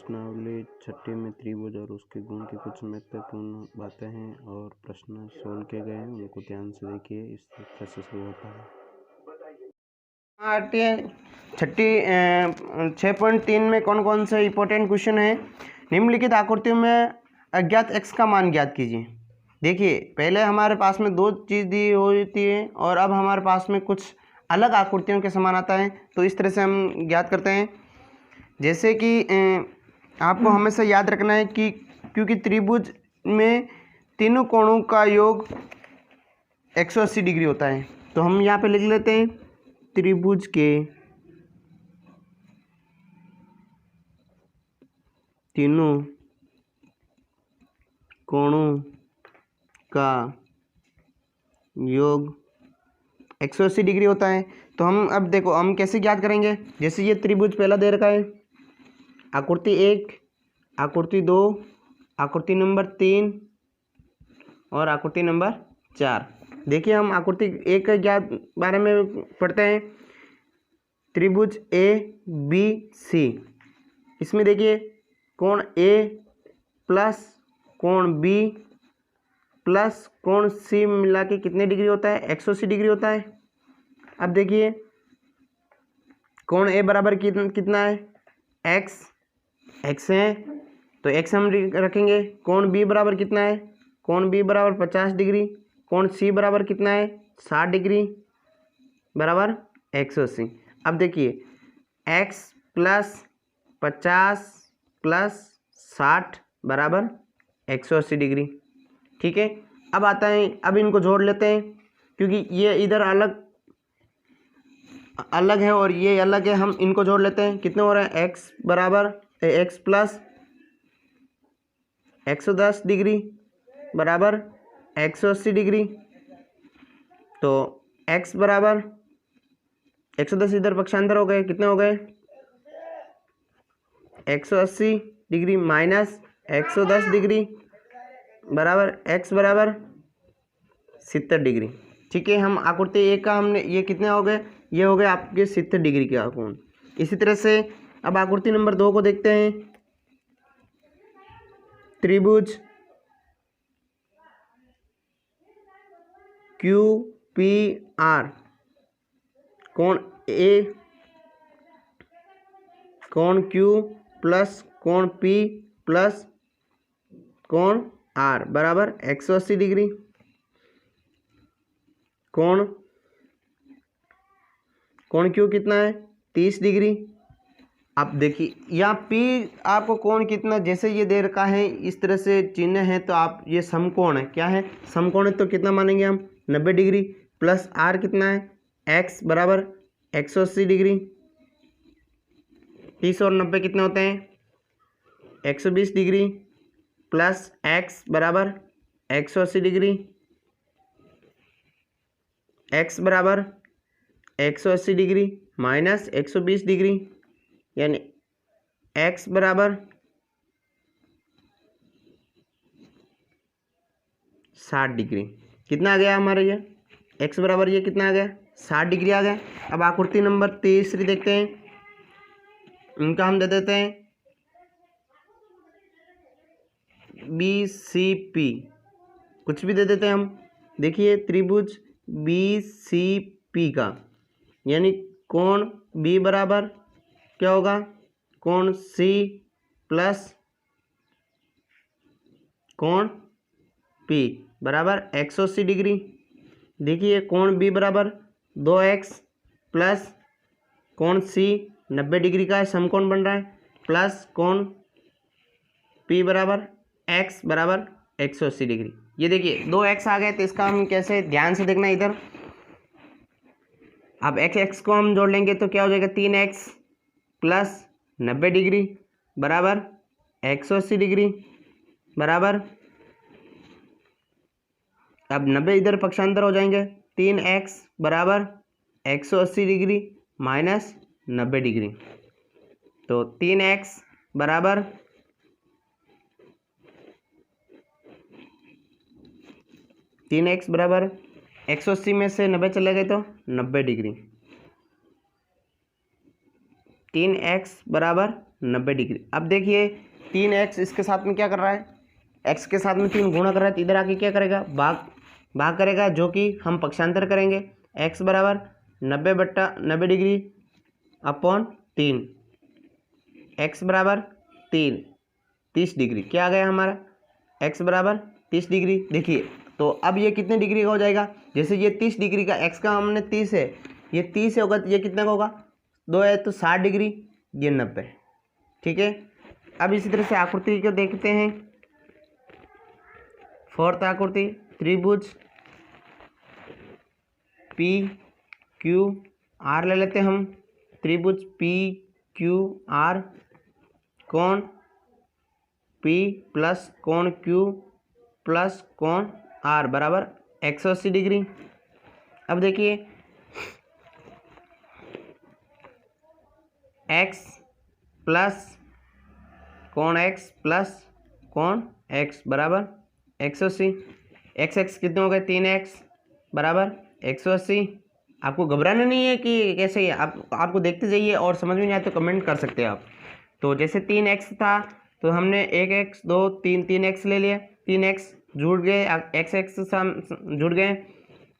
प्रश्नावली छठी में त्रिभुज और उसके गुण की कुछ महत्वपूर्ण बातें हैं और प्रश्न सोल्व किए गए हैं, उनको ध्यान से देखिए। इस तरह से शुरू होता है। छठी 6.3 में कौन कौन से इंपॉर्टेंट क्वेश्चन है। निम्नलिखित आकृतियों में अज्ञात x का मान ज्ञात कीजिए। देखिए, पहले हमारे पास में दो चीज़ दी होती है और अब हमारे पास में कुछ अलग आकृतियों के समान आता है, तो इस तरह से हम ज्ञात करते हैं। जैसे कि आपको हमेशा याद रखना है कि क्योंकि त्रिभुज में तीनों कोणों का योग 180 डिग्री होता है, तो हम यहाँ पे लिख लेते हैं त्रिभुज के तीनों कोणों का योग 180 डिग्री होता है। तो हम अब देखो हम कैसे ज्ञात करेंगे। जैसे ये त्रिभुज पहला दे रखा है, आकृति 1, आकृति 2, आकृति नंबर 3 और आकृति नंबर 4। देखिए, हम आकृति 1 के ज्ञात बारे में पढ़ते हैं। त्रिभुज ए बी सी, इसमें देखिए कोण ए प्लस कोण बी प्लस कोण सी मिला के कितने डिग्री होता है, 180 डिग्री होता है। अब देखिए कोण ए बराबर कितना है, एक्स है, तो एक्स हम रखेंगे। कोण बी बराबर कितना है, कोण बी बराबर 50 डिग्री। कोण सी बराबर कितना है, 60 डिग्री बराबर 180। अब देखिए एक्स प्लस 50 प्लस 60 बराबर 180 डिग्री। ठीक है, अब आता है, अब इनको जोड़ लेते हैं क्योंकि ये इधर अलग है और ये अलग है। हम इनको जोड़ लेते हैं, कितने हो रहे हैं, एक्स बराबर एक्स प्लस 110 डिग्री बराबर 180 डिग्री। तो x बराबर 110 इधर पक्षांतर हो गए, कितने हो गए, 180 डिग्री माइनस 110 डिग्री बराबर x बराबर 70 डिग्री। ठीक है, हम आकृति 1 का हमने ये कितने हो गए, ये हो गए आपके 70 डिग्री का कोण। इसी तरह से अब आकृति नंबर 2 को देखते हैं। त्रिभुज क्यू पी आर, कोण ए कोण क्यू प्लस कोण पी प्लस कोण आर बराबर 180 डिग्री। कोण क्यू कितना है, 30 डिग्री। अब देखिए यहाँ पी आपको कोण कितना, जैसे ये दे रखा है इस तरह से चिन्ह है, तो आप ये समकोण है, क्या है, समकोण है, तो कितना मानेंगे हम, 90 डिग्री। प्लस आर कितना है, एक्स बराबर 180 डिग्री। 30 और 90 कितने होते हैं, 120 डिग्री। प्लस एक्स बराबर 180 डिग्री, एक्स बराबर 180 डिग्री माइनस 120 डिग्री, यानी x बराबर 60 डिग्री। कितना आ गया हमारे ये x बराबर, ये कितना आ गया, 60 डिग्री आ गया। अब आकृति नंबर 3 देखते हैं, इनका हम दे देते हैं बी सी पी, कुछ भी दे देते हैं हम। देखिए त्रिभुज बी सी पी का, यानी कोण b बराबर क्या होगा, कोण C प्लस कोण P बराबर 180 डिग्री। देखिए कोण B बराबर 2x प्लस कोण C 90 डिग्री का है, समकोण बन रहा है, प्लस कोण P बराबर x बराबर 180 डिग्री। ये देखिए 2x आ गए, तो इसका हम कैसे, ध्यान से देखना इधर। अब x को हम जोड़ लेंगे तो क्या हो जाएगा, 3x प्लस 90 डिग्री बराबर 180 डिग्री बराबर, अब 90 इधर पक्षांतर हो जाएंगे, 3x बराबर 180 डिग्री माइनस 90 डिग्री। तो 3x बराबर 180 में से 90 चले गए तो 90 डिग्री। 3x बराबर 90 डिग्री। अब देखिए 3x इसके साथ में क्या कर रहा है, x के साथ में 3 गुणा कर रहा है, तो इधर आके क्या करेगा, भाग करेगा, जो कि हम पक्षांतर करेंगे। x बराबर 90 डिग्री अपॉन 3, x बराबर 30 डिग्री। क्या आ गया हमारा, x बराबर 30 डिग्री। देखिए तो अब ये कितने डिग्री का हो जाएगा, जैसे ये 30 डिग्री का, x का हमने 30 है, ये 30 होगा, तो ये कितना का होगा, 2 है तो 60 डिग्री, ये 90। ठीक है, अब इसी तरह से आकृति को देखते हैं। फोर्थ आकृति, त्रिभुज पी क्यू आर ले लेते हैं हम। त्रिभुज पी क्यू आर, कोण पी प्लस कोण क्यू प्लस कोण आर बराबर 180 डिग्री। अब देखिए x प्लस कोण x प्लस कोण x बराबर 180। x कितने हो गए, 3x बराबर 180। आपको घबराना नहीं है कि कैसे, आपको देखते जाइए और समझ में नहीं आए तो कमेंट कर सकते हैं आप। तो जैसे 3x था तो हमने 1x 2 3 3x ले लिया, 3x जुड़ गए, x जुड़ गए,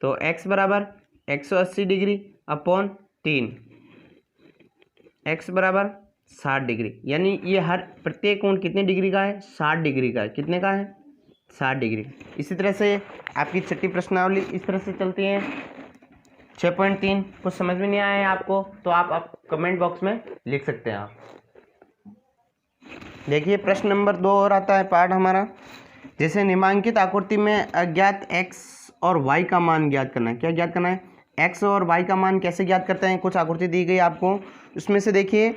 तो x बराबर 180 डिग्री अपॉन 3, x बराबर 60 डिग्री। यानी ये हर प्रत्येक कोण कितने डिग्री का है, 60 डिग्री का है। कितने का है, 60 डिग्री। इसी तरह से आपकी छठी प्रश्नावली इस तरह से चलती है। 6.3 कुछ समझ में नहीं आया है आपको तो आप कमेंट बॉक्स में लिख सकते हैं आप। देखिए प्रश्न नंबर 2 और आता है पार्ट हमारा। जैसे निम्नांकित आकृति में अज्ञात x और y का मान ज्ञात करना है। क्या ज्ञात करना है, x और y का मान कैसे ज्ञात करते हैं। कुछ आकृति दी गई आपको, उसमें से देखिए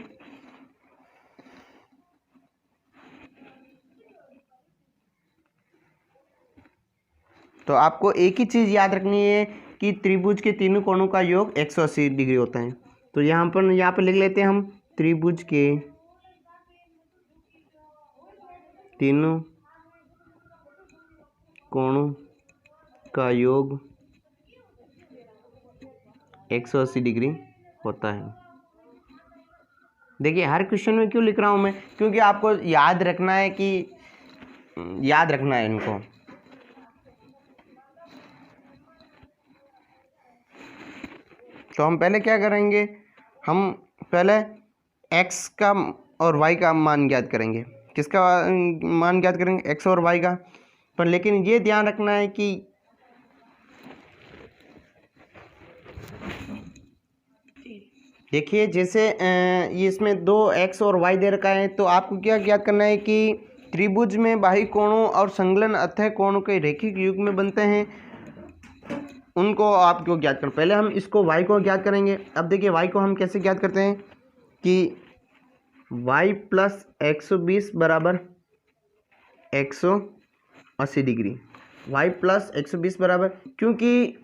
तो आपको एक ही चीज़ याद रखनी है कि त्रिभुज के तीनों कोणों का योग 180 डिग्री होता है। तो यहाँ पर लिख लेते हैं हम, त्रिभुज के तीनों कोणों का योग 180 डिग्री होता है। देखिए हर क्वेश्चन में क्यों लिख रहा हूँ मैं, क्योंकि आपको याद रखना है इनको। तो हम पहले क्या करेंगे, हम पहले x का और y का मान ज्ञात करेंगे। किसका मान ज्ञात करेंगे, x और y का। पर लेकिन ये ध्यान रखना है कि देखिए जैसे ये इसमें 2x और y दे रखा है, तो आपको क्या ज्ञात करना है कि त्रिभुज में बाह्य कोणों और संलग्न अतः कोणों के रैखिक युग्म बनते हैं, उनको आपको ज्ञात करना। पहले हम इसको y को ज्ञात करेंगे। अब देखिए y को हम कैसे ज्ञात करते हैं कि y प्लस 120 बराबर 180 डिग्री। y प्लस 120 बराबर, क्योंकि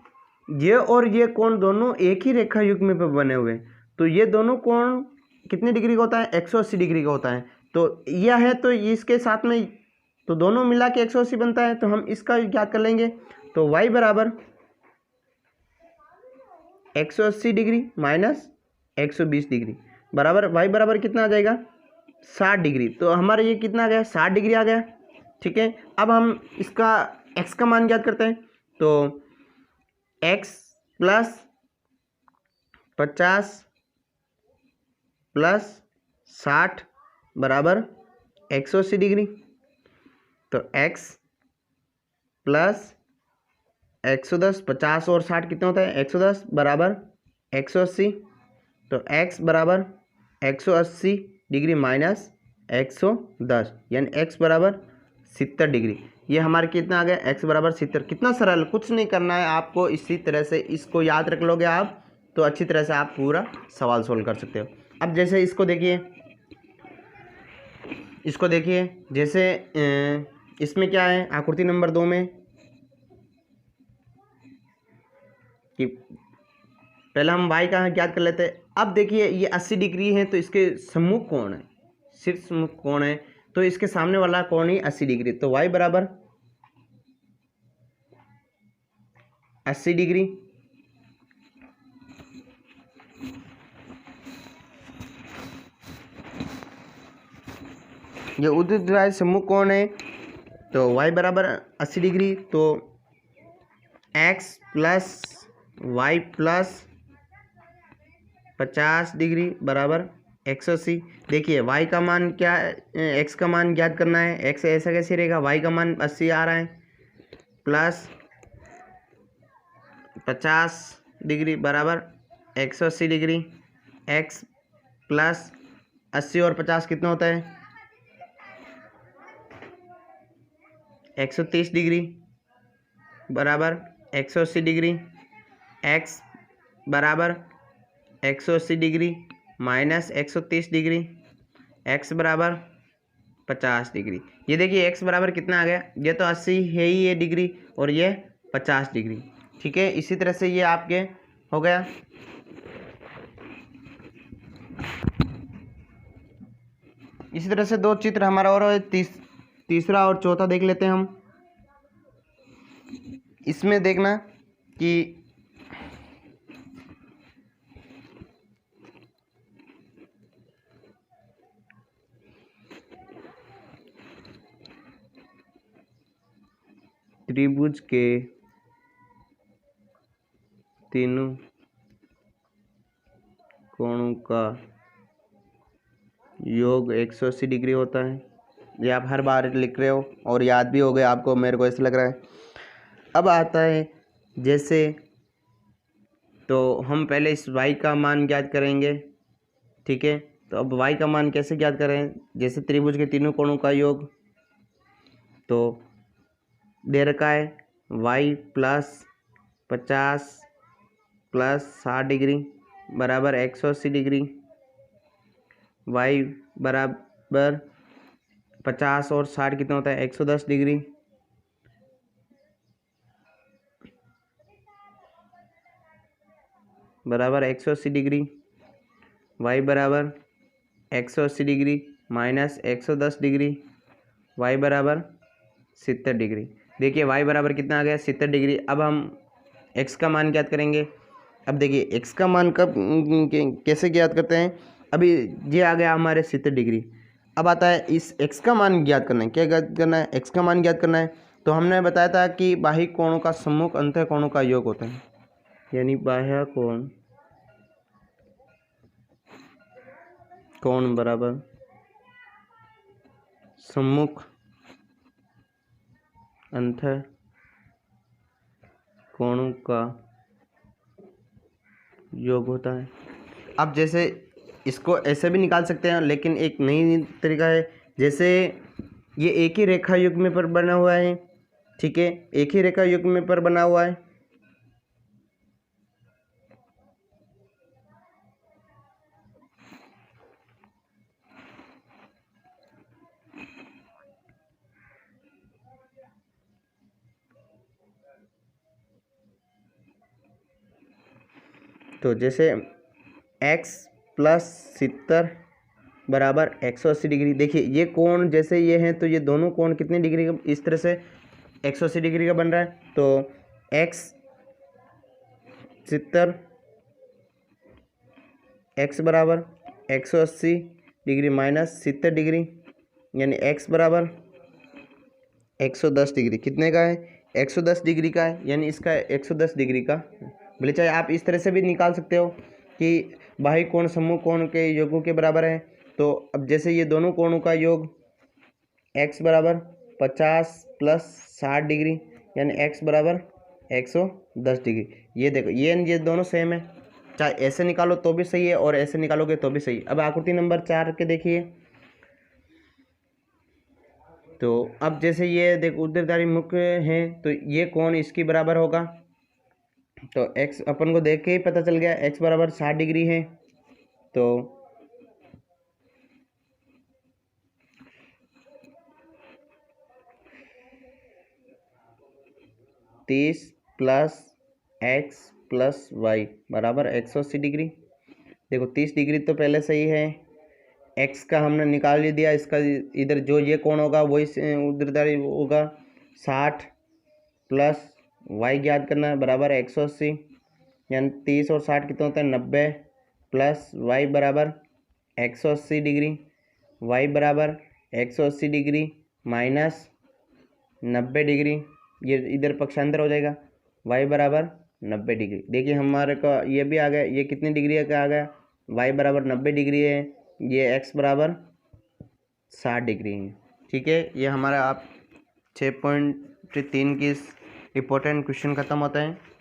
ये और ये कोण दोनों एक ही रेखा युग्म पे बने हुए हैं, तो ये दोनों कोण कितने डिग्री का होता है, 180 डिग्री का होता है। तो यह है तो इसके साथ में तो दोनों मिला के 180 बनता है, तो हम इसका ज्ञात कर लेंगे। तो y बराबर 180 डिग्री माइनस 120 डिग्री बराबर y बराबर कितना आ जाएगा, 60 डिग्री। तो हमारा ये कितना आ गया, 60 डिग्री आ गया। ठीक है, अब हम इसका x का मान ज्ञात करते हैं। तो x प्लस 50 प्लस 60 बराबर 180 डिग्री। तो x प्लस 110, 50 और 60 कितना होता है, 110 बराबर 180। तो x बराबर 180 डिग्री माइनस 110, यानी x बराबर 70 डिग्री। ये हमारे कितना आ गया, x बराबर 70। कितना सरल, कुछ नहीं करना है आपको। इसी तरह से इसको याद रख लोगे आप तो अच्छी तरह से आप पूरा सवाल सोल्व कर सकते हो। अब जैसे इसको देखिए जैसे इसमें क्या है, आकृति नंबर 2 में कि पहले हम y का ज्ञात कर लेते हैं। अब देखिए ये 80 डिग्री है, तो इसके सम्मुख कोण है, सिर्फ सम्मुख कोण है, तो इसके सामने वाला कोण ही 80 डिग्री। तो y बराबर 80 डिग्री ये ऊर्ध्वाधर सम्मुख कोण है, तो y बराबर 80 डिग्री, तो x plus Y plus 50 degree बराबर 180। देखिए y का मान क्या, x का मान ज्ञात करना है। x ऐसा कैसे रहेगा, y का मान 80 आ रहा है, प्लस 50 डिग्री बराबर 180 डिग्री। x प्लस 80 और 50 कितना होता है, 130 डिग्री बराबर 180 डिग्री। x बराबर 180 डिग्री माइनस 130 डिग्री, x बराबर 50 डिग्री। ये देखिए x बराबर कितना आ गया, ये तो 80 है ही ये डिग्री, और ये 50 डिग्री। ठीक है, इसी तरह से ये आपके हो गया। इसी तरह से दो चित्र हमारा और तीसरा और चौथा देख लेते हैं हम। इसमें देखना कि त्रिभुज के तीनों कोणों का योग 180 डिग्री होता है। ये आप हर बार लिख रहे हो और याद भी हो गया आपको, मेरे को ऐसा लग रहा है। अब आता है जैसे, तो हम पहले इस y का मान ज्ञात करेंगे। ठीक है, तो अब y का मान कैसे ज्ञात करें, जैसे त्रिभुज के तीनों कोणों का योग, तो दे रखा है y प्लस 50 प्लस 60 डिग्री बराबर 180 डिग्री। y बराबर 50 और 60 कितना होता है, 110 डिग्री। बराबर 180 डिग्री। y बराबर 180 डिग्री माइनस 110 डिग्री, y बराबर 70 डिग्री। देखिए y बराबर कितना आ गया, 70 डिग्री। अब हम x का मान ज्ञात करेंगे। अब देखिए x का मान कब कैसे ज्ञात करते हैं, अभी ये आ गया हमारे 70 डिग्री। अब आता है इस x का मान ज्ञात करना है। क्या ज्ञात करना है, x का मान ज्ञात करना है। तो हमने बताया था कि बाह्य कोणों का सम्मुख अंतः कोणों का योग होता है, यानी बाह्य कोण बराबर सम्मुख अंतः कोणों का योग होता है। अब जैसे इसको ऐसे भी निकाल सकते हैं, लेकिन एक नई तरीका है। जैसे ये एक ही रेखा युग्म पर बना हुआ है, ठीक है, एक ही रेखा युग्म पर बना हुआ है। तो जैसे x प्लस 70 बराबर 180 डिग्री। देखिए ये कोण जैसे ये हैं, तो ये दोनों कोण कितने डिग्री का, इस तरह से 180 डिग्री का बन रहा है। तो x 70 x बराबर 180 डिग्री माइनस 70 डिग्री, यानी x बराबर 110 डिग्री। कितने का है, 110 डिग्री का है, यानी इसका 110 डिग्री का। बोले चाहे आप इस तरह से भी निकाल सकते हो कि बाह्य कोण सम्मुख कोण के योगों के बराबर है। तो अब जैसे ये दोनों कोणों का योग x बराबर 50 प्लस 60 डिग्री, यानी x बराबर 110 डिग्री। ये देखो ये दोनों सेम है, चाहे ऐसे निकालो तो भी सही है और ऐसे निकालोगे तो भी सही। अब आकृति नंबर 4 के देखिए। तो अब जैसे ये देखो ऊर्ध्वाधर मुख है, तो ये कोण इसकी बराबर होगा। तो x अपन को देख के ही पता चल गया, x बराबर 60 डिग्री है। तो 30 प्लस x प्लस वाई बराबर 180 डिग्री। देखो 30 डिग्री तो पहले सही है, x का हमने निकाल ही दिया, इसका इधर जो ये कोण होगा वही ऊर्ध्वाधर होगा। 60 प्लस y ज्ञात करना है बराबर 180, यानी 30 और 60 कितना होता है 90, प्लस y बराबर 180 डिग्री, y बराबर 180 डिग्री माइनस 90 डिग्री, ये इधर पक्षांतर हो जाएगा, y बराबर 90 डिग्री। देखिए हमारे को ये भी आ गया, ये कितनी डिग्री का आ गया, y बराबर 90 डिग्री है, ये x बराबर 60 डिग्री है। ठीक है, ये हमारा आप 6.3 की इम्पोर्टेंट क्वेश्चन ख़त्म होता है।